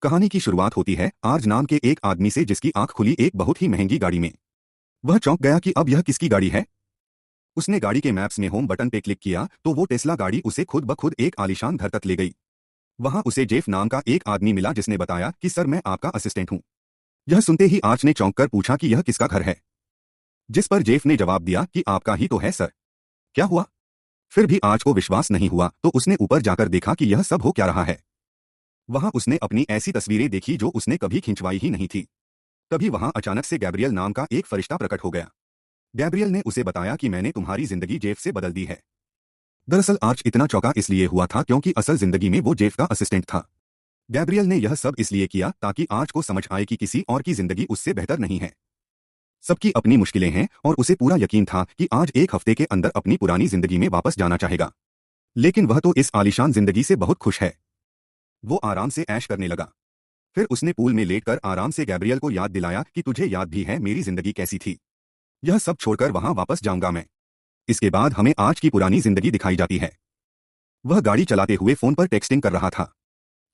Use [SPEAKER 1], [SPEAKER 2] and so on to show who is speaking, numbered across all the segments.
[SPEAKER 1] कहानी की शुरुआत होती है आर्ज नाम के एक आदमी से जिसकी आंख खुली एक बहुत ही महंगी गाड़ी में। वह चौंक गया कि अब यह किसकी गाड़ी है। उसने गाड़ी के मैप्स में होम बटन पे क्लिक किया तो वो टेस्ला गाड़ी उसे खुद ब खुद एक आलीशान घर तक ले गई। वहां उसे जेफ नाम का एक आदमी मिला जिसने बताया कि सर मैं आपका असिस्टेंट हूं। यह सुनते ही आर्च ने चौंक कर पूछा कि यह किसका घर है, जिस पर जेफ ने जवाब दिया कि आपका ही तो है सर। क्या हुआ? फिर भी आर्च को विश्वास नहीं हुआ तो उसने ऊपर जाकर देखा कि यह सब हो क्या रहा है। वहां उसने अपनी ऐसी तस्वीरें देखी जो उसने कभी खिंचवाई ही नहीं थी। तभी वहां अचानक से गैब्रियल नाम का एक फरिश्ता प्रकट हो गया। गैब्रियल ने उसे बताया कि मैंने तुम्हारी जिंदगी जेफ से बदल दी है। दरअसल आर्च इतना चौंका इसलिए हुआ था क्योंकि असल जिंदगी में वो जेफ का असिस्टेंट था। गैब्रियल ने यह सब इसलिए किया ताकि आर्च को समझ आए कि किसी और की जिंदगी उससे बेहतर नहीं है। सबकी अपनी मुश्किलें हैं और उसे पूरा यकीन था कि आज एक हफ्ते के अंदर अपनी पुरानी जिंदगी में वापस जाना चाहेगा। लेकिन वह तो इस आलीशान जिंदगी से बहुत खुश है। वो आराम से ऐश करने लगा। फिर उसने पूल में लेटकर आराम से गैब्रियल को याद दिलाया कि तुझे याद भी है मेरी जिंदगी कैसी थी। यह सब छोड़कर वहां वापस जाऊंगा मैं। इसके बाद हमें आज की पुरानी जिंदगी दिखाई जाती है। वह गाड़ी चलाते हुए फोन पर टेक्सटिंग कर रहा था।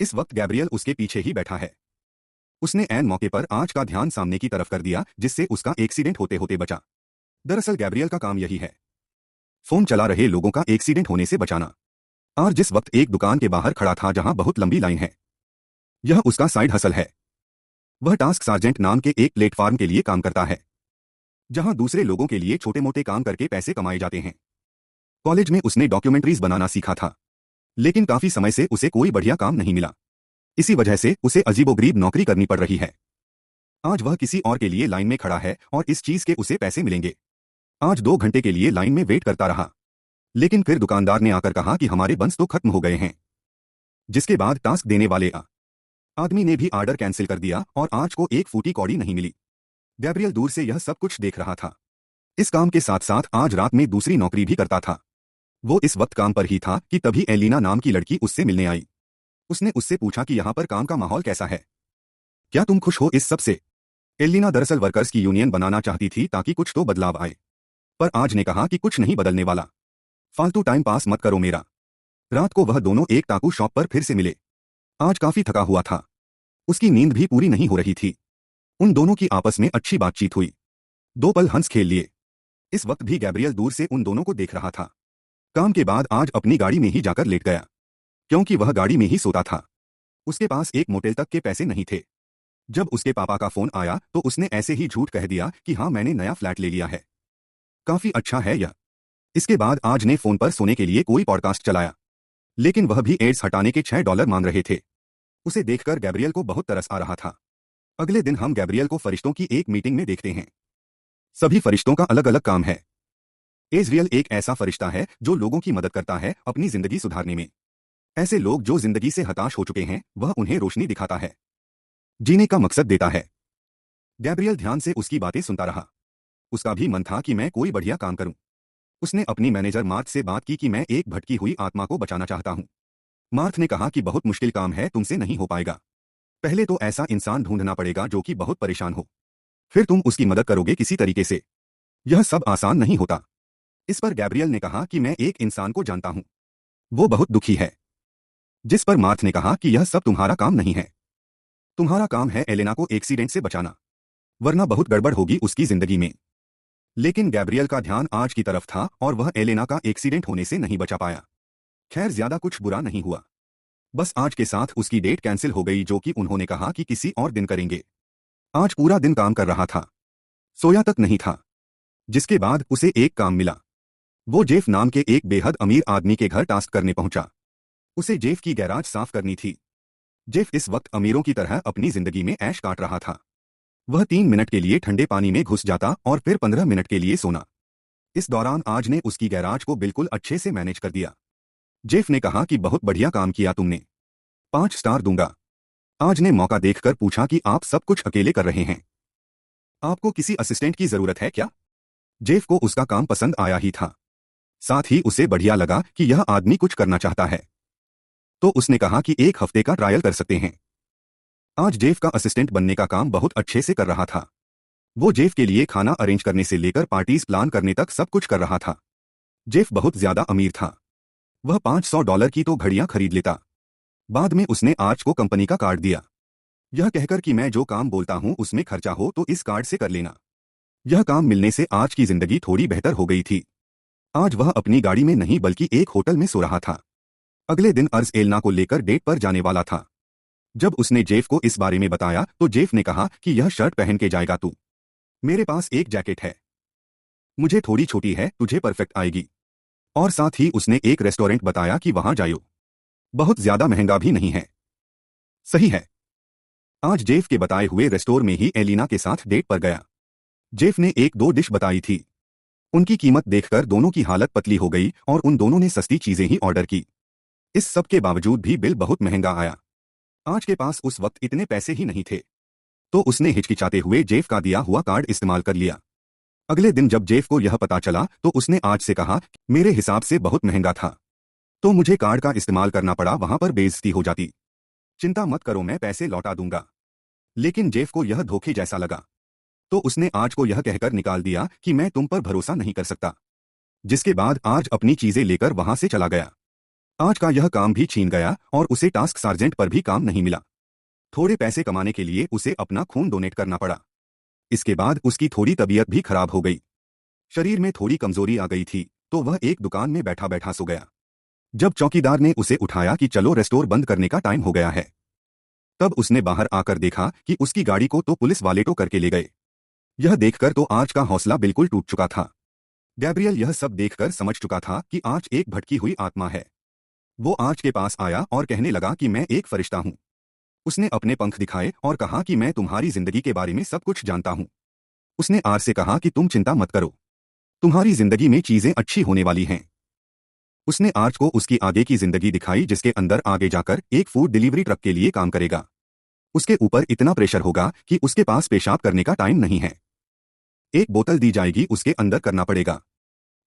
[SPEAKER 1] इस वक्त गैब्रियल उसके पीछे ही बैठा है। उसने ऐन मौके पर आर्च का ध्यान सामने की तरफ कर दिया जिससे उसका एक्सीडेंट होते होते बचा। दरअसल गैब्रियल का काम यही है, फोन चला रहे लोगों का एक्सीडेंट होने से बचाना। आर्च जिस वक्त एक दुकान के बाहर खड़ा था जहां बहुत लंबी लाइन है। यह उसका साइड हसल है। वह टास्क सार्जेंट नाम के एक प्लेटफॉर्म के लिए काम करता है जहां दूसरे लोगों के लिए छोटे मोटे काम करके पैसे कमाए जाते हैं। कॉलेज में उसने डॉक्यूमेंट्रीज बनाना सीखा था, लेकिन काफी समय से उसे कोई बढ़िया काम नहीं मिला। इसी वजह से उसे अजीबोगरीब नौकरी करनी पड़ रही है। आज वह किसी और के लिए लाइन में खड़ा है और इस चीज के उसे पैसे मिलेंगे। आज 2 घंटे के लिए लाइन में वेट करता रहा, लेकिन फिर दुकानदार ने आकर कहा कि हमारे बंस तो खत्म हो गए हैं। जिसके बाद टास्क देने वाले आदमी ने भी ऑर्डर कैंसिल कर दिया और आर्च को एक फूटी कौड़ी नहीं मिली। गैब्रियल दूर से यह सब कुछ देख रहा था। इस काम के साथ साथ आज रात में दूसरी नौकरी भी करता था। वो इस वक्त काम पर ही था कि तभी एलिना नाम की लड़की उससे मिलने आई। उसने उससे पूछा कि यहाँ पर काम का माहौल कैसा है, क्या तुम खुश हो इस सब से? एलिना दरअसल वर्कर्स की यूनियन बनाना चाहती थी ताकि कुछ तो बदलाव आए, पर आज ने कहा कि कुछ नहीं बदलने वाला, फालतू टाइम पास मत करो मेरा। रात को वह दोनों एक टाकू शॉप पर फिर से मिले। आज काफी थका हुआ था, उसकी नींद भी पूरी नहीं हो रही थी। उन दोनों की आपस में अच्छी बातचीत हुई, 2 पल हंस खेल लिए। इस वक्त भी गैब्रियल दूर से उन दोनों को देख रहा था। काम के बाद आज अपनी गाड़ी में ही जाकर लेट गया, क्योंकि वह गाड़ी में ही सोता था। उसके पास एक मोटेल तक के पैसे नहीं थे। जब उसके पापा का फोन आया तो उसने ऐसे ही झूठ कह दिया कि हाँ मैंने नया फ्लैट ले लिया है, काफी अच्छा है यह। इसके बाद आज ने फोन पर सोने के लिए कोई पॉडकास्ट चलाया, लेकिन वह भी एड्स हटाने के $6 मांग रहे थे। उसे देखकर गैब्रियल को बहुत तरस आ रहा था। अगले दिन हम गैब्रियल को फरिश्तों की एक मीटिंग में देखते हैं। सभी फरिश्तों का अलग अलग काम है। एजरियल एक ऐसा फरिश्ता है जो लोगों की मदद करता है अपनी जिंदगी सुधारने में। ऐसे लोग जो जिंदगी से हताश हो चुके हैं वह उन्हें रोशनी दिखाता है, जीने का मकसद देता है। गैब्रियल ध्यान से उसकी बातें सुनता रहा। उसका भी मन था कि मैं कोई बढ़िया काम करूं। उसने अपनी मैनेजर मार्थ से बात की कि मैं एक भटकी हुई आत्मा को बचाना चाहता हूं। मार्थ ने कहा कि बहुत मुश्किल काम है, तुमसे नहीं हो पाएगा। पहले तो ऐसा इंसान ढूंढना पड़ेगा जो कि बहुत परेशान हो, फिर तुम उसकी मदद करोगे किसी तरीके से। यह सब आसान नहीं होता। इस पर गैब्रियल ने कहा कि मैं एक इंसान को जानता हूं, वो बहुत दुखी है। जिस पर मार्थ ने कहा कि यह सब तुम्हारा काम नहीं है, तुम्हारा काम है एलेना को एक्सीडेंट से बचाना, वरना बहुत गड़बड़ होगी उसकी जिंदगी में। लेकिन गैब्रियल का ध्यान आज की तरफ था और वह एलेना का एक्सीडेंट होने से नहीं बचा पाया। खैर ज्यादा कुछ बुरा नहीं हुआ, बस आज के साथ उसकी डेट कैंसिल हो गई जो कि उन्होंने कहा कि किसी और दिन करेंगे। आज पूरा दिन काम कर रहा था, सोया तक नहीं था। जिसके बाद उसे एक काम मिला। वो जेफ नाम के एक बेहद अमीर आदमी के घर टास्क करने पहुंचा। उसे जेफ की गैराज साफ करनी थी। जेफ इस वक्त अमीरों की तरह अपनी जिंदगी में ऐश काट रहा था। वह 3 मिनट के लिए ठंडे पानी में घुस जाता और फिर 15 मिनट के लिए सोना। इस दौरान आज ने उसकी गैराज को बिल्कुल अच्छे से मैनेज कर दिया। जेफ ने कहा कि बहुत बढ़िया काम किया तुमने, 5 स्टार दूंगा। आज ने मौका देखकर पूछा कि आप सब कुछ अकेले कर रहे हैं, आपको किसी असिस्टेंट की जरूरत है क्या? जेफ को उसका काम पसंद आया ही था, साथ ही उसे बढ़िया लगा कि यह आदमी कुछ करना चाहता है। तो उसने कहा कि 1 हफ्ते का ट्रायल कर सकते हैं। आज जेफ का असिस्टेंट बनने का काम बहुत अच्छे से कर रहा था। वो जेफ के लिए खाना अरेंज करने से लेकर पार्टीज प्लान करने तक सब कुछ कर रहा था। जेफ बहुत ज्यादा अमीर था, वह $500 की तो घड़ियां खरीद लेता। बाद में उसने आर्च को कंपनी का कार्ड दिया। यह कहकर कि मैं जो काम बोलता हूं उसमें खर्चा हो तो इस कार्ड से कर लेना। यह काम मिलने से आज की जिंदगी थोड़ी बेहतर हो गई थी। आज वह अपनी गाड़ी में नहीं बल्कि एक होटल में सो रहा था। अगले दिन अर्ज एलना को लेकर डेट पर जाने वाला था। जब उसने जेफ को इस बारे में बताया तो जेफ ने कहा कि यह शर्ट पहन के जाएगा तू। मेरे पास एक जैकेट है, मुझे थोड़ी छोटी है, तुझे परफेक्ट आएगी। और साथ ही उसने एक रेस्टोरेंट बताया कि वहां जायो, बहुत ज्यादा महंगा भी नहीं है। सही है। आज जेफ के बताए हुए रेस्टोर में ही एलिना के साथ डेट पर गया। जेफ ने एक दो डिश बताई थी। उनकी कीमत देखकर दोनों की हालत पतली हो गई और उन दोनों ने सस्ती चीजें ही ऑर्डर की। इस सब के बावजूद भी बिल बहुत महंगा आया। आज के पास उस वक्त इतने पैसे ही नहीं थे, तो उसने हिचकिचाते हुए जेफ का दिया हुआ कार्ड इस्तेमाल कर लिया। अगले दिन जब जेफ को यह पता चला तो उसने आज से कहा, मेरे हिसाब से बहुत महंगा था तो मुझे कार्ड का इस्तेमाल करना पड़ा, वहां पर बेइज्जती हो जाती। चिंता मत करो, मैं पैसे लौटा दूंगा। लेकिन जेफ को यह धोखे जैसा लगा, तो उसने आज को यह कहकर निकाल दिया कि मैं तुम पर भरोसा नहीं कर सकता। जिसके बाद आज अपनी चीजें लेकर वहां से चला गया। आज का यह काम भी छीन गया और उसे टास्क सार्जेंट पर भी काम नहीं मिला। थोड़े पैसे कमाने के लिए उसे अपना खून डोनेट करना पड़ा। इसके बाद उसकी थोड़ी तबीयत भी खराब हो गई। शरीर में थोड़ी कमजोरी आ गई थी तो वह एक दुकान में बैठा बैठा सो गया। जब चौकीदार ने उसे उठाया कि चलो रेस्टोर बंद करने का टाइम हो गया है, तब उसने बाहर आकर देखा कि उसकी गाड़ी को तो पुलिस वाले टो करके ले गए। यह देखकर तो आज का हौसला बिल्कुल टूट चुका था। गैब्रियल यह सब देखकर समझ चुका था कि आज एक भटकी हुई आत्मा है। वो आज के पास आया और कहने लगा कि मैं एक फरिश्ता हूं। उसने अपने पंख दिखाए और कहा कि मैं तुम्हारी जिंदगी के बारे में सब कुछ जानता हूं। उसने आर से कहा कि तुम चिंता मत करो, तुम्हारी जिंदगी में चीजें अच्छी होने वाली हैं। उसने आर्च को उसकी आगे की जिंदगी दिखाई, जिसके अंदर आगे जाकर एक फूड डिलीवरी ट्रक के लिए काम करेगा। उसके ऊपर इतना प्रेशर होगा कि उसके पास पेशाब करने का टाइम नहीं है। एक बोतल दी जाएगी, उसके अंदर करना पड़ेगा।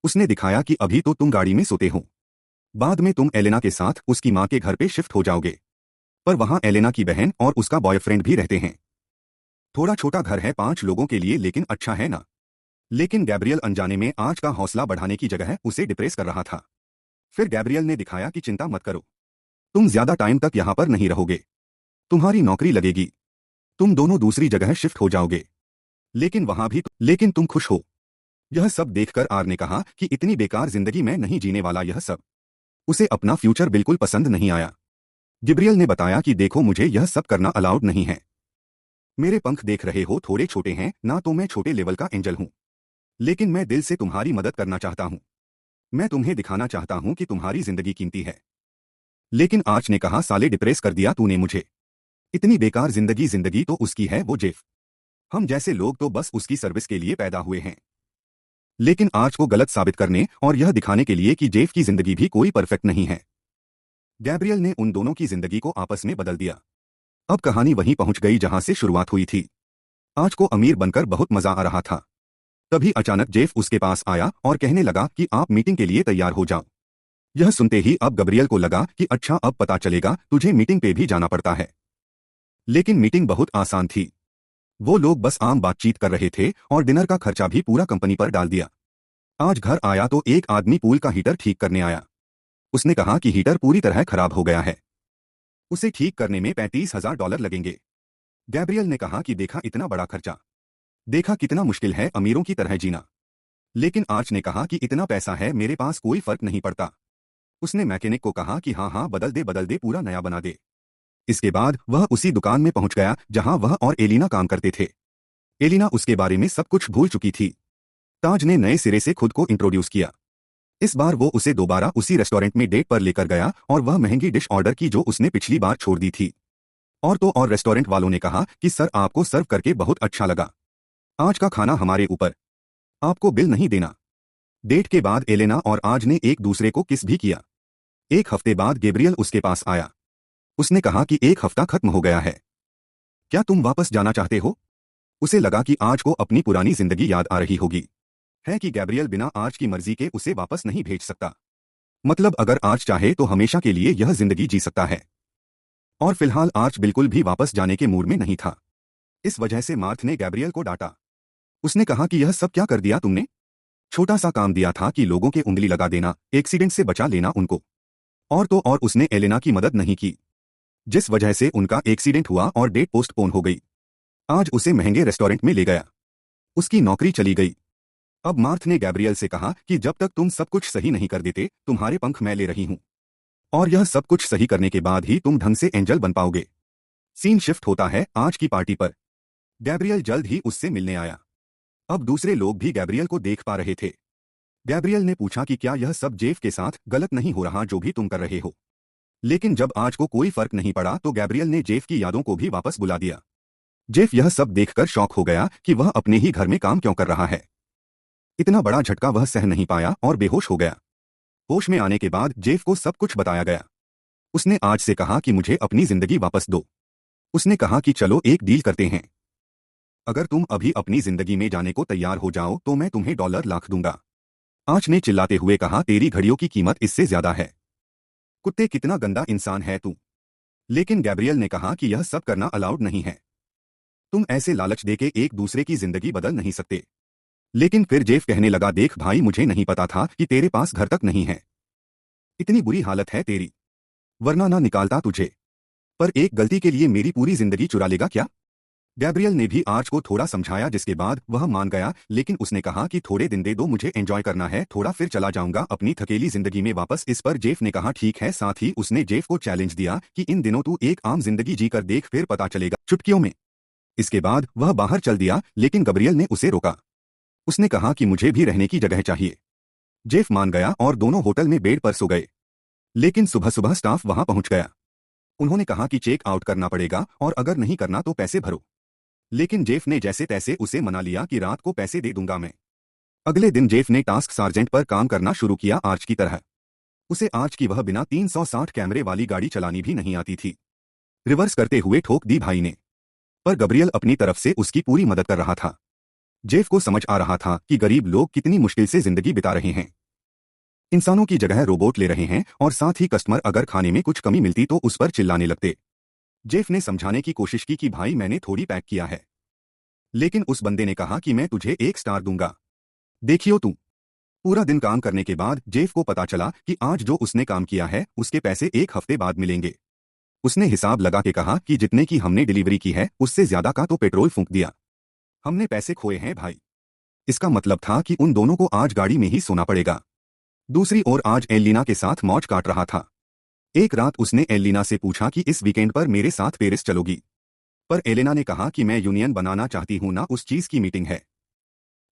[SPEAKER 1] उसने दिखाया कि अभी तो तुम गाड़ी में सोते हो, बाद में तुम एलेना के साथ उसकी मां के घर पे शिफ्ट हो जाओगे, पर वहां एलेना की बहन और उसका बॉयफ्रेंड भी रहते हैं। थोड़ा छोटा घर है 5 लोगों के लिए, लेकिन अच्छा है ना। लेकिन गैब्रियल अनजाने में आज का हौसला बढ़ाने की जगह उसे डिप्रेस कर रहा था। फिर गैब्रियल ने दिखाया कि चिंता मत करो, तुम ज्यादा टाइम तक यहां पर नहीं रहोगे, तुम्हारी नौकरी लगेगी, तुम दोनों दूसरी जगह शिफ्ट हो जाओगे, लेकिन वहां भी लेकिन तुम खुश हो। यह सब देखकर आर ने कहा कि इतनी बेकार जिंदगी मैं नहीं जीने वाला। यह सब उसे अपना फ्यूचर बिल्कुल पसंद नहीं आया। गिब्रियल ने बताया कि देखो, मुझे यह सब करना अलाउड नहीं है। मेरे पंख देख रहे हो, थोड़े छोटे हैं ना, तो मैं छोटे लेवल का एंजल हूं, लेकिन मैं दिल से तुम्हारी मदद करना चाहता हूं। मैं तुम्हें दिखाना चाहता हूं कि तुम्हारी जिंदगी कीमती है। लेकिन आर्च ने कहा, साले डिप्रेस कर दिया तूने मुझे, इतनी बेकार जिंदगी तो उसकी है, वो जेफ। हम जैसे लोग तो बस उसकी सर्विस के लिए पैदा हुए हैं। लेकिन आर्च को गलत साबित करने और यह दिखाने के लिए कि जेफ की जिंदगी भी कोई परफेक्ट नहीं है, गैब्रियल ने उन दोनों की जिंदगी को आपस में बदल दिया। अब कहानी वहीं पहुंच गई जहां से शुरुआत हुई थी। आज को अमीर बनकर बहुत मजा आ रहा था। तभी अचानक जेफ उसके पास आया और कहने लगा कि आप मीटिंग के लिए तैयार हो जाओ। यह सुनते ही अब गब्रियल को लगा कि अच्छा, अब पता चलेगा तुझे मीटिंग पे भी जाना पड़ता है। लेकिन मीटिंग बहुत आसान थी। वो लोग बस आम बातचीत कर रहे थे और डिनर का खर्चा भी पूरा कंपनी पर डाल दिया। आज घर आया तो एक आदमी पूल का हीटर ठीक करने आया। उसने कहा कि हीटर पूरी तरह खराब हो गया है, उसे ठीक करने में $35,000 लगेंगे। गैब्रियल ने कहा कि देखा इतना बड़ा खर्चा, देखा कितना मुश्किल है अमीरों की तरह जीना। लेकिन आर्च ने कहा कि इतना पैसा है, मेरे पास कोई फर्क नहीं पड़ता। उसने मैकेनिक को कहा कि हाँ हाँ, बदल दे, पूरा नया बना दे। इसके बाद वह उसी दुकान में पहुंच गया जहां वह और एलिना काम करते थे। एलिना उसके बारे में सब कुछ भूल चुकी थी। ताज ने नए सिरे से खुद को इंट्रोड्यूस किया। इस बार वो उसे दोबारा उसी रेस्टोरेंट में डेट पर लेकर गया और वह महंगी डिश ऑर्डर की जो उसने पिछली बार छोड़ दी थी। और तो और रेस्टोरेंट वालों ने कहा कि सर, आपको सर्व करके बहुत अच्छा लगा, आज का खाना हमारे ऊपर, आपको बिल नहीं देना। डेट के बाद एलेना और आज ने एक दूसरे को किस भी किया। एक हफ्ते बाद गैब्रियल उसके पास आया। उसने कहा कि एक हफ्ता खत्म हो गया है, क्या तुम वापस जाना चाहते हो? उसे लगा कि आज को अपनी पुरानी जिंदगी याद आ रही होगी, है कि गैब्रियल बिना आज की मर्जी के उसे वापस नहीं भेज सकता। मतलब अगर आज चाहे तो हमेशा के लिए यह जिंदगी जी सकता है। और फिलहाल आज बिल्कुल भी वापस जाने के मूड में नहीं था। इस वजह से मार्थ ने गैब्रियल को डांटा। उसने कहा कि यह सब क्या कर दिया तुमने? छोटा सा काम दिया था कि लोगों के उंगली लगा देना, एक्सीडेंट से बचा लेना उनको, और तो और उसने एलेना की मदद नहीं की। जिस वजह से उनका एक्सीडेंट हुआ और डेट पोस्टपोन हो गई। आज उसे महंगे रेस्टोरेंट में ले गया। उसकी नौकरी चली गई। अब मार्थ ने गैब्रियल से कहा कि जब तक तुम सब कुछ सही नहीं कर देते, तुम्हारे पंख मैं ले रही हूं। और यह सब कुछ सही करने के बाद ही तुम ढंग से एंजल बन पाओगे। सीन शिफ्ट होता है आज की पार्टी पर। गैब्रियल जल्द ही उससे मिलने आया। अब दूसरे लोग भी गैब्रियल को देख पा रहे थे। गैब्रियल ने पूछा कि क्या यह सब जेफ के साथ गलत नहीं हो रहा जो भी तुम कर रहे हो। लेकिन जब आज को कोई फर्क नहीं पड़ा तो गैब्रियल ने जेफ की यादों को भी वापस बुला दिया। जेफ यह सब देखकर शॉक हो गया कि वह अपने ही घर में काम क्यों कर रहा है। इतना बड़ा झटका वह सह नहीं पाया और बेहोश हो गया। होश में आने के बाद जेफ को सब कुछ बताया गया। उसने आज से कहा कि मुझे अपनी जिंदगी वापस दो। उसने कहा कि चलो एक डील करते हैं। अगर तुम अभी अपनी जिंदगी में जाने को तैयार हो जाओ तो मैं तुम्हें $1,00,000 दूंगा। आंच ने चिल्लाते हुए कहा, तेरी घड़ियों की कीमत इससे ज्यादा है। कुत्ते, कितना गंदा इंसान है तू। लेकिन गैब्रियल ने कहा कि यह सब करना अलाउड नहीं है। तुम ऐसे लालच देके एक दूसरे की जिंदगी बदल नहीं सकते। लेकिन फिर जेफ कहने लगा, देख भाई, मुझे नहीं पता था कि तेरे पास घर तक नहीं है। इतनी बुरी हालत है तेरी, वरना ना निकालता तुझे। पर एक गलती के लिए मेरी पूरी जिंदगी चुरा लेगा क्या? गैब्रियल ने भी आर्च को थोड़ा समझाया, जिसके बाद वह मान गया। लेकिन उसने कहा कि थोड़े दिन दे दो, मुझे एंजॉय करना है थोड़ा, फिर चला जाऊंगा अपनी थकेली जिंदगी में वापस। इस पर जेफ ने कहा ठीक है। साथ ही उसने जेफ को चैलेंज दिया कि इन दिनों तू एक आम जिंदगी जीकर देख, फिर पता चलेगा चुटकियों में। इसके बाद वह बाहर चल दिया, लेकिन गैब्रियल ने उसे रोका। उसने कहा कि मुझे भी रहने की जगह चाहिए। जेफ मान गया और दोनों होटल में बेड पर सो गए। लेकिन सुबह सुबह स्टाफ वहां पहुंच गया। उन्होंने कहा कि चेक आउट करना पड़ेगा और अगर नहीं करना तो पैसे भरो। लेकिन जेफ ने जैसे तैसे उसे मना लिया कि रात को पैसे दे दूंगा मैं। अगले दिन जेफ ने टास्क सार्जेंट पर काम करना शुरू किया आर्च की तरह। उसे आर्च की वह बिना 360 कैमरे वाली गाड़ी चलानी भी नहीं आती थी। रिवर्स करते हुए ठोक दी भाई ने। पर गैब्रियल अपनी तरफ से उसकी पूरी मदद कर रहा था। जेफ को समझ आ रहा था कि गरीब लोग कितनी मुश्किल से जिंदगी बिता रहे हैं। इंसानों की जगह रोबोट ले रहे हैं और साथ ही कस्टमर अगर खाने में कुछ कमी मिलती तो उस पर चिल्लाने लगते। जेफ ने समझाने की कोशिश की कि भाई, मैंने थोड़ी पैक किया है। लेकिन उस बंदे ने कहा कि मैं तुझे 1 स्टार दूंगा। देखियो तू। पूरा दिन काम करने के बाद जेफ को पता चला कि आज जो उसने काम किया है उसके पैसे 1 हफ्ते बाद मिलेंगे। उसने हिसाब लगा के कहा कि जितने की हमने डिलीवरी की है उससे ज्यादा का तो पेट्रोल फूंक दिया। हमने पैसे खोए हैं भाई। इसका मतलब था कि उन दोनों को आज गाड़ी में ही सोना पड़ेगा। दूसरी ओर आज एलिना के साथ मौज काट रहा था। एक रात उसने एलिना से पूछा कि इस वीकेंड पर मेरे साथ पेरिस चलोगी। पर एलेना ने कहा कि मैं यूनियन बनाना चाहती हूं ना, उस चीज की मीटिंग है।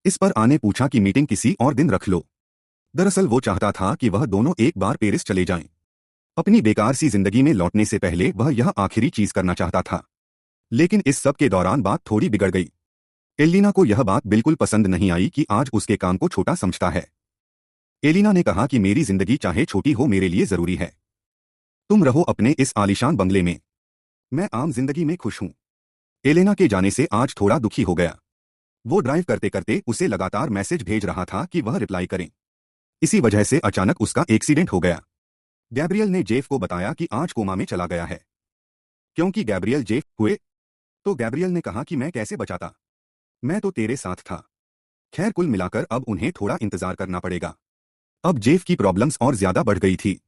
[SPEAKER 1] इस पर आने पूछा कि मीटिंग किसी और दिन रख लो। दरअसल वो चाहता था कि वह दोनों एक बार पेरिस चले जाएं। अपनी बेकार सी जिंदगी में लौटने से पहले वह यह आखिरी चीज करना चाहता था। लेकिन इस सब के दौरान बात थोड़ी बिगड़ गई। एलिना को यह बात बिल्कुल पसंद नहीं आई कि आज उसके काम को छोटा समझता है। एलिना ने कहा कि मेरी जिंदगी चाहे छोटी हो मेरे लिए जरूरी है। तुम रहो अपने इस आलीशान बंगले में, मैं आम जिंदगी में खुश हूं। एलेना के जाने से आज थोड़ा दुखी हो गया। वो ड्राइव करते करते उसे लगातार मैसेज भेज रहा था कि वह रिप्लाई करें। इसी वजह से अचानक उसका एक्सीडेंट हो गया। गैब्रियल ने जेफ को बताया कि आज कोमा में चला गया है। क्योंकि गैब्रियल जेफ हुए तो गैब्रियल ने कहा कि मैं कैसे बचाता, मैं तो तेरे साथ था। खैर, कुल मिलाकर अब उन्हें थोड़ा इंतजार करना पड़ेगा। अब जेफ की प्रॉब्लम्स और ज्यादा बढ़ गई थी।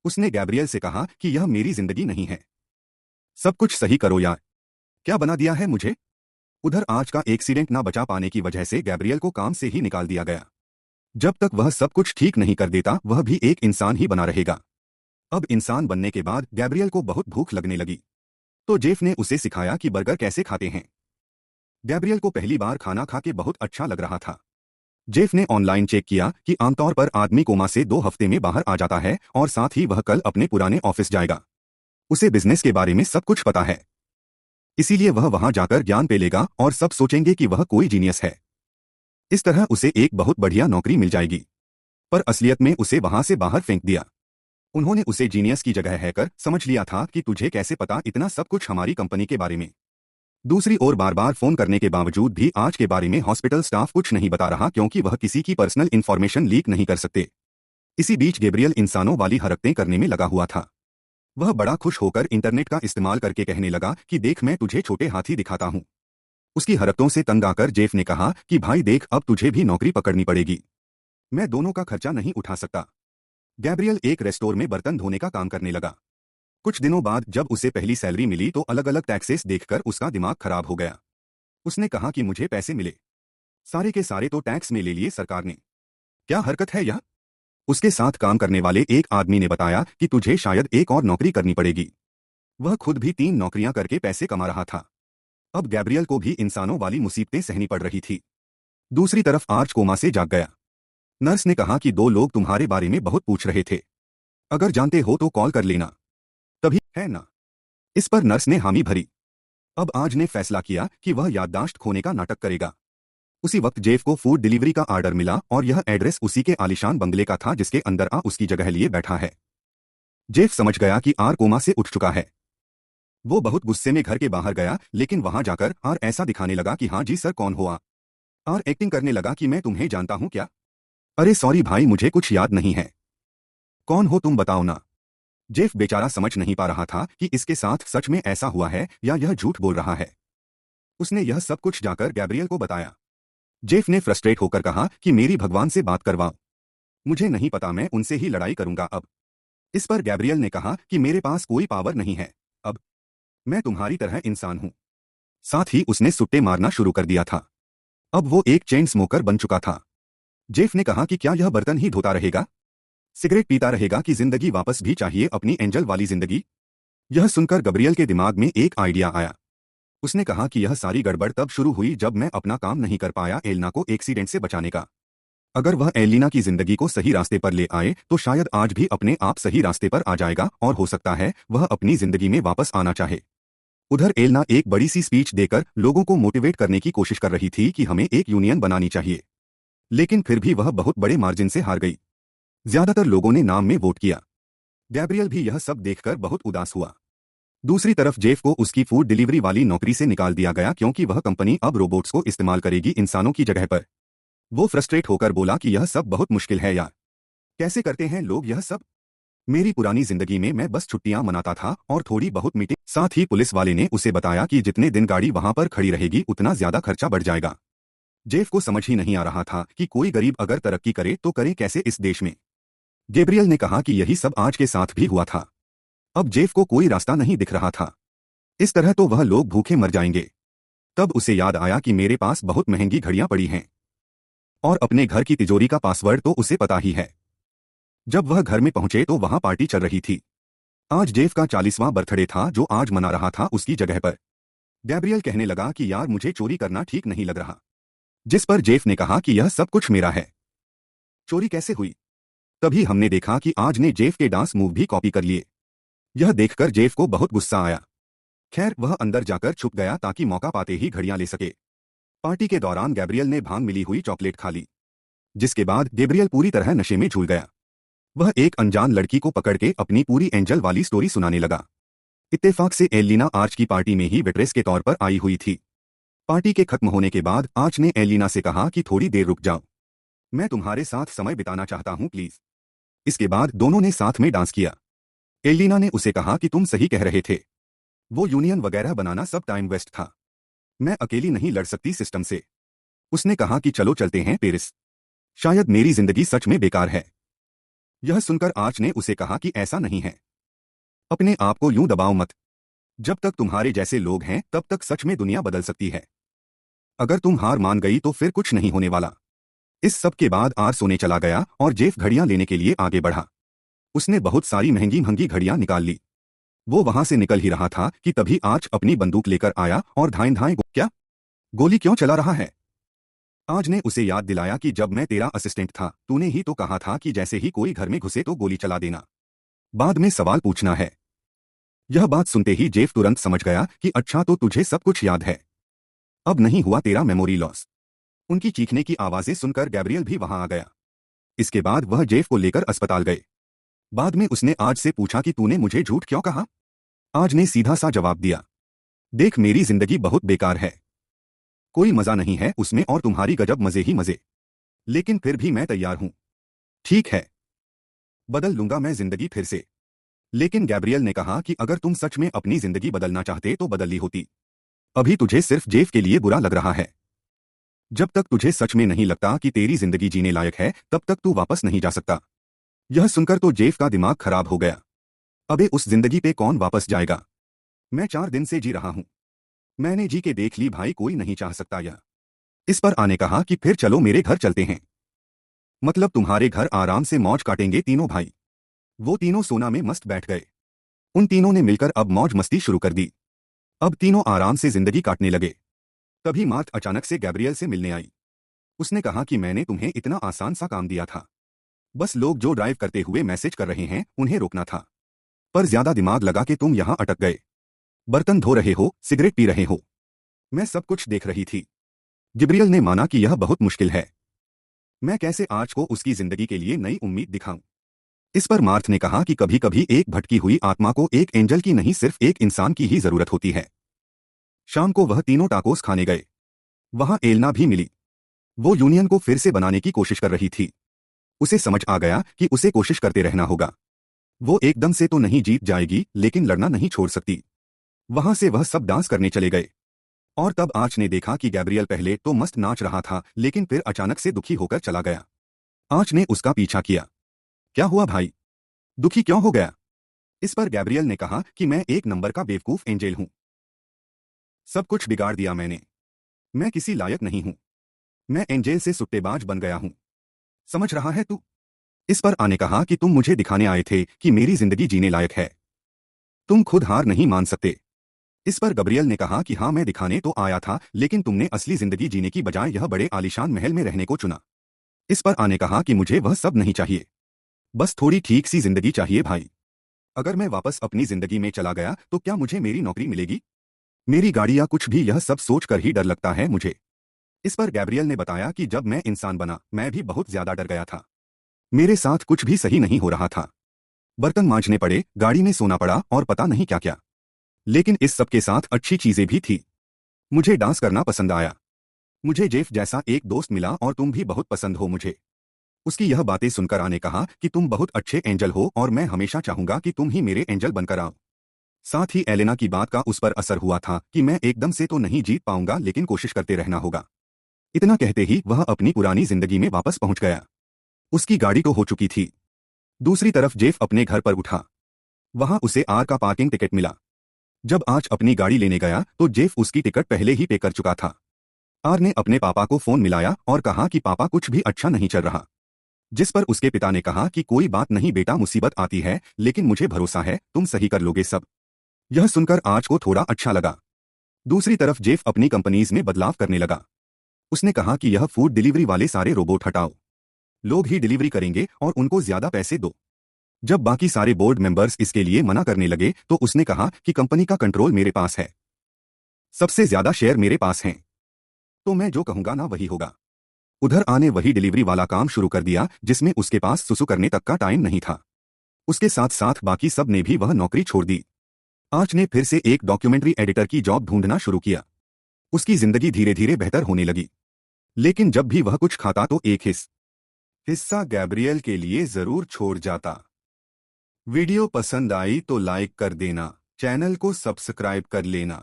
[SPEAKER 1] उसने गैब्रियल से कहा कि यह मेरी जिंदगी नहीं है, सब कुछ सही करो यार, क्या बना दिया है मुझे। उधर आज का एक्सीडेंट ना बचा पाने की वजह से गैब्रियल को काम से ही निकाल दिया गया। जब तक वह सब कुछ ठीक नहीं कर देता वह भी एक इंसान ही बना रहेगा। अब इंसान बनने के बाद गैब्रियल को बहुत भूख लगने लगी। तो जेफ ने उसे सिखाया कि बर्गर कैसे खाते हैं। गैब्रियल को पहली बार खाना खा के बहुत अच्छा लग रहा था। जेफ ने ऑनलाइन चेक किया कि आमतौर पर आदमी कोमा से 2 हफ्ते में बाहर आ जाता है और साथ ही वह कल अपने पुराने ऑफिस जाएगा। उसे बिजनेस के बारे में सब कुछ पता है, इसीलिए वह वहां जाकर ज्ञान पे लेगा और सब सोचेंगे कि वह कोई जीनियस है। इस तरह उसे एक बहुत बढ़िया नौकरी मिल जाएगी। पर असलियत में उसे वहां से बाहर फेंक दिया। उन्होंने उसे जीनियस की जगह हैकर समझ लिया था कि तुझे कैसे पता इतना सब कुछ हमारी कंपनी के बारे में। दूसरी ओर बार बार फोन करने के बावजूद भी आज के बारे में हॉस्पिटल स्टाफ कुछ नहीं बता रहा, क्योंकि वह किसी की पर्सनल इन्फॉर्मेशन लीक नहीं कर सकते। इसी बीच गैब्रियल इंसानों वाली हरकतें करने में लगा हुआ था। वह बड़ा खुश होकर इंटरनेट का इस्तेमाल करके कहने लगा कि देख, मैं तुझे छोटे हाथी दिखाता हूं। उसकी हरकतों से तंग आकर जेफ ने कहा कि भाई देख, अब तुझे भी नौकरी पकड़नी पड़ेगी, मैं दोनों का खर्चा नहीं उठा सकता। गैब्रियल एक रेस्टोर में बर्तन धोने का काम करने लगा। कुछ दिनों बाद जब उसे पहली सैलरी मिली तो अलग अलग टैक्सेस देखकर उसका दिमाग खराब हो गया। उसने कहा कि मुझे पैसे मिले, सारे के सारे तो टैक्स में ले लिए सरकार ने। क्या हरकत है यह? उसके साथ काम करने वाले एक आदमी ने बताया कि तुझे शायद एक और नौकरी करनी पड़ेगी। वह खुद भी 3 नौकरियां करके पैसे कमा रहा था। अब गैब्रियल को भी इंसानों वाली मुसीबतें सहनी पड़ रही थी। दूसरी तरफ आर्च कोमा से जाग गया। नर्स ने कहा कि 2 लोग तुम्हारे बारे में बहुत पूछ रहे थे, अगर जानते हो तो कॉल कर लेना। तभी है ना? इस पर नर्स ने हामी भरी। अब आज ने फैसला किया कि वह याददाश्त खोने का नाटक करेगा। उसी वक्त जेफ को फूड डिलीवरी का ऑर्डर मिला और यह एड्रेस उसी के आलीशान बंगले का था जिसके अंदर उसकी जगह लिए बैठा है। जेफ समझ गया कि आर कोमा से उठ चुका है। वो बहुत गुस्से में घर के बाहर गया, लेकिन वहां जाकर आर ऐसा दिखाने लगा कि हाँ जी सर, कौन हो आप? आर एक्टिंग करने लगा कि मैं तुम्हें जानता हूं क्या? अरे सॉरी भाई, मुझे कुछ याद नहीं है। कौन हो तुम, बताओ ना। जेफ बेचारा समझ नहीं पा रहा था कि इसके साथ सच में ऐसा हुआ है या यह झूठ बोल रहा है। उसने यह सब कुछ जाकर गैब्रियल को बताया। जेफ ने फ्रस्ट्रेट होकर कहा कि मेरी भगवान से बात करवाओ। मुझे नहीं पता, मैं उनसे ही लड़ाई करूंगा अब। इस पर गैब्रियल ने कहा कि मेरे पास कोई पावर नहीं है अब, मैं तुम्हारी तरह इंसान हूं। साथ ही उसने सुट्टे मारना शुरू कर दिया था। अब वो एक चेन स्मोकर बन चुका था। जेफ ने कहा कि क्या यह बर्तन ही धोता रहेगा, सिगरेट पीता रहेगा कि जिंदगी वापस भी चाहिए अपनी एंजल वाली जिंदगी? यह सुनकर गब्रियल के दिमाग में एक आइडिया आया। उसने कहा कि यह सारी गड़बड़ तब शुरू हुई जब मैं अपना काम नहीं कर पाया एलिना को एक्सीडेंट से बचाने का। अगर वह एलिना की जिंदगी को सही रास्ते पर ले आए तो शायद आज भी अपने आप सही रास्ते पर आ जाएगा और हो सकता है वह अपनी जिंदगी में वापस आना चाहे। उधर एलिना एक बड़ी सी स्पीच देकर लोगों को मोटिवेट करने की कोशिश कर रही थी कि हमें एक यूनियन बनानी चाहिए, लेकिन फिर भी वह बहुत बड़े मार्जिन से हार गई। ज्यादातर लोगों ने नाम में वोट किया। गैब्रियल भी यह सब देखकर बहुत उदास हुआ। दूसरी तरफ जेफ को उसकी फूड डिलीवरी वाली नौकरी से निकाल दिया गया क्योंकि वह कंपनी अब रोबोट्स को इस्तेमाल करेगी इंसानों की जगह पर। वो फ्रस्ट्रेट होकर बोला कि यह सब बहुत मुश्किल है यार, कैसे करते हैं लोग यह सब? मेरी पुरानी जिंदगी में मैं बस छुट्टियां मनाता था और थोड़ी बहुत मीटिंग। साथ ही पुलिस वाले ने उसे बताया कि जितने दिन गाड़ी वहां पर खड़ी रहेगी उतना ज्यादा खर्चा बढ़ जाएगा। जेफ को समझ ही नहीं आ रहा था कि कोई गरीब अगर तरक्की करे तो करे कैसे इस देश में। गैब्रियल ने कहा कि यही सब आज के साथ भी हुआ था। अब जेफ को कोई रास्ता नहीं दिख रहा था। इस तरह तो वह लोग भूखे मर जाएंगे। तब उसे याद आया कि मेरे पास बहुत महंगी घड़ियां पड़ी हैं और अपने घर की तिजोरी का पासवर्ड तो उसे पता ही है। जब वह घर में पहुंचे तो वहां पार्टी चल रही थी। आज जेफ का 40वां बर्थडे था जो आज मना रहा था उसकी जगह पर। गैब्रियल कहने लगा कि यार मुझे चोरी करना ठीक नहीं लग रहा, जिस पर जेफ ने कहा कि यह सब कुछ मेरा है। चोरी कैसे हुई? तभी हमने देखा कि आज ने जेफ के डांस मूव भी कॉपी कर लिए। यह देखकर जेफ को बहुत गुस्सा आया। खैर वह अंदर जाकर छुप गया ताकि मौका पाते ही घड़ियां ले सके। पार्टी के दौरान गैब्रियल ने भांग मिली हुई चॉकलेट खा ली, जिसके बाद गैब्रियल पूरी तरह नशे में झूल गया। वह एक अनजान लड़की को पकड़ के अपनी पूरी एंजल वाली स्टोरी सुनाने लगा। इत्तेफाक से एलिना आर्च की पार्टी में ही वेट्रेस के तौर पर आई हुई थी। पार्टी के खत्म होने के बाद आर्च ने एलिना से कहा कि थोड़ी देर रुक जाओ, मैं तुम्हारे साथ समय बिताना चाहता हूं प्लीज। इसके बाद दोनों ने साथ में डांस किया। एलिना ने उसे कहा कि तुम सही कह रहे थे, वो यूनियन वगैरह बनाना सब टाइम वेस्ट था, मैं अकेली नहीं लड़ सकती सिस्टम से। उसने कहा कि चलो चलते हैं पेरिस, शायद मेरी जिंदगी सच में बेकार है। यह सुनकर आर्च ने उसे कहा कि ऐसा नहीं है, अपने आप को यूं दबाओ मत, जब तक तुम्हारे जैसे लोग हैं तब तक सच में दुनिया बदल सकती है। अगर तुम हार मान गई तो फिर कुछ नहीं होने वाला। इस सब के बाद आर सोने चला गया और जेफ घड़ियां लेने के लिए आगे बढ़ा। उसने बहुत सारी महंगी महंगी घड़ियां निकाल ली। वो वहां से निकल ही रहा था कि तभी आर्च अपनी बंदूक लेकर आया और धाएं धाएं क्या? गोली क्यों चला रहा है? आज ने उसे याद दिलाया कि जब मैं तेरा असिस्टेंट था तूने ही तो कहा था कि जैसे ही कोई घर में घुसे तो गोली चला देना, बाद में सवाल पूछना है। यह बात सुनते ही जेफ तुरंत समझ गया कि अच्छा तो तुझे सब कुछ याद है, अब नहीं हुआ तेरा मेमोरी लॉस। उनकी चीखने की आवाजें सुनकर गैब्रियल भी वहां आ गया। इसके बाद वह जेफ को लेकर अस्पताल गए। बाद में उसने आज से पूछा कि तूने मुझे झूठ क्यों कहा? आज ने सीधा सा जवाब दिया, देख मेरी जिंदगी बहुत बेकार है, कोई मजा नहीं है उसमें और तुम्हारी गजब मजे ही मजे, लेकिन फिर भी मैं तैयार हूं। ठीक है, बदल लूंगा मैं जिंदगी फिर से। लेकिन गैब्रियल ने कहा कि अगर तुम सच में अपनी जिंदगी बदलना चाहते तो बदल ली होती, अभी तुझे सिर्फ जेफ के लिए बुरा लग रहा है। जब तक तुझे सच में नहीं लगता कि तेरी जिंदगी जीने लायक है तब तक तू वापस नहीं जा सकता। यह सुनकर तो जेफ का दिमाग खराब हो गया। अबे उस जिंदगी पे कौन वापस जाएगा। मैं 4 दिन से जी रहा हूं। मैंने जी के देख ली भाई, कोई नहीं चाह सकता यह। इस पर आने कहा कि फिर चलो मेरे घर चलते हैं। मतलब तुम्हारे घर आराम से मौज काटेंगे तीनों भाई। वो तीनों सोना में मस्त बैठ गए। उन तीनों ने मिलकर अब मौज मस्ती शुरू कर दी। अब तीनों आराम से जिंदगी काटने लगे। तभी मार्थ अचानक से गैब्रियल से मिलने आई। उसने कहा कि मैंने तुम्हें इतना आसान सा काम दिया था। बस लोग जो ड्राइव करते हुए मैसेज कर रहे हैं उन्हें रोकना था। पर ज्यादा दिमाग लगा के तुम यहां अटक गए। बर्तन धो रहे हो, सिगरेट पी रहे हो। मैं सब कुछ देख रही थी। गिब्रियल ने माना कि यह बहुत मुश्किल है। मैं कैसे आज को उसकी जिंदगी के लिए नई उम्मीद दिखाऊं। इस पर मार्थ ने कहा कि कभी कभी एक भटकी हुई आत्मा को एक एंजल की नहीं, सिर्फ एक इंसान की ही जरूरत होती है। शाम को वह तीनों टाकोस खाने गए। वहां एलना भी मिली। वो यूनियन को फिर से बनाने की कोशिश कर रही थी। उसे समझ आ गया कि उसे कोशिश करते रहना होगा। वो एकदम से तो नहीं जीत जाएगी, लेकिन लड़ना नहीं छोड़ सकती। वहां से वह सब डांस करने चले गए। और तब आंच ने देखा कि गैब्रियल पहले तो मस्त नाच रहा था, लेकिन फिर अचानक से दुखी होकर चला गया। आंच ने उसका पीछा किया। क्या हुआ भाई, दुखी क्यों हो गया। इस पर गैब्रियल ने कहा कि मैं एक नंबर का बेवकूफ एंजेल हूं। सब कुछ बिगाड़ दिया मैंने। मैं किसी लायक नहीं हूं। मैं एंजेल से सुट्टेबाज बन गया हूं। समझ रहा है तू। इस पर आने कहा कि तुम मुझे दिखाने आए थे कि मेरी जिंदगी जीने लायक है। तुम खुद हार नहीं मान सकते। इस पर गब्रियल ने कहा कि हाँ, मैं दिखाने तो आया था, लेकिन तुमने असली जिंदगी जीने की बजाय यह बड़े आलीशान महल में रहने को चुना। इस पर आने कहा कि मुझे वह सब नहीं चाहिए। बस थोड़ी ठीक सी जिंदगी चाहिए भाई। अगर मैं वापस अपनी जिंदगी में चला गया तो क्या मुझे मेरी नौकरी मिलेगी, मेरी गाड़ी या कुछ भी। यह सब सोचकर ही डर लगता है मुझे। इस पर गैब्रियल ने बताया कि जब मैं इंसान बना मैं भी बहुत ज्यादा डर गया था। मेरे साथ कुछ भी सही नहीं हो रहा था। बर्तन मांजने पड़े, गाड़ी में सोना पड़ा और पता नहीं क्या क्या। लेकिन इस सब के साथ अच्छी चीजें भी थी। मुझे डांस करना पसंद आया। मुझे जेफ जैसा एक दोस्त मिला और तुम भी बहुत पसंद हो मुझे। उसकी यह बातें सुनकर आने कहा कि तुम बहुत अच्छे एंजल हो और मैं हमेशा चाहूंगा कि तुम ही मेरे एंजल बनकर आओ। साथ ही एलेना की बात का उस पर असर हुआ था कि मैं एकदम से तो नहीं जीत पाऊंगा, लेकिन कोशिश करते रहना होगा। इतना कहते ही वह अपनी पुरानी जिंदगी में वापस पहुंच गया। उसकी गाड़ी तो हो चुकी थी। दूसरी तरफ जेफ अपने घर पर उठा। वहां उसे आर का पार्किंग टिकट मिला। जब आज अपनी गाड़ी लेने गया तो जेफ उसकी टिकट पहले ही पे कर चुका था। आर ने अपने पापा को फोन मिलाया और कहा कि पापा कुछ भी अच्छा नहीं चल रहा। जिस पर उसके पिता ने कहा कि कोई बात नहीं बेटा, मुसीबत आती है, लेकिन मुझे भरोसा है तुम सही कर लोगे सब। यह सुनकर आज को थोड़ा अच्छा लगा। दूसरी तरफ जेफ अपनी कंपनीज में बदलाव करने लगा। उसने कहा कि यह फूड डिलीवरी वाले सारे रोबोट हटाओ। लोग ही डिलीवरी करेंगे और उनको ज्यादा पैसे दो। जब बाकी सारे बोर्ड मेंबर्स इसके लिए मना करने लगे तो उसने कहा कि कंपनी का कंट्रोल मेरे पास है। सबसे ज्यादा शेयर मेरे पास हैं। तो मैं जो कहूंगा ना वही होगा। उधर आने वही डिलीवरी वाला काम शुरू कर दिया, जिसमें उसके पास सुसु करने तक का टाइम नहीं था। उसके साथ साथ बाकी सब ने भी वह नौकरी छोड़ दी। आर्च ने फिर से एक डॉक्यूमेंट्री एडिटर की जॉब ढूंढना शुरू किया। उसकी जिंदगी धीरे धीरे बेहतर होने लगी। लेकिन जब भी वह कुछ खाता तो एक हिस्सा गैब्रियल के लिए जरूर छोड़ जाता। वीडियो पसंद आई तो लाइक कर देना, चैनल को सब्सक्राइब कर लेना।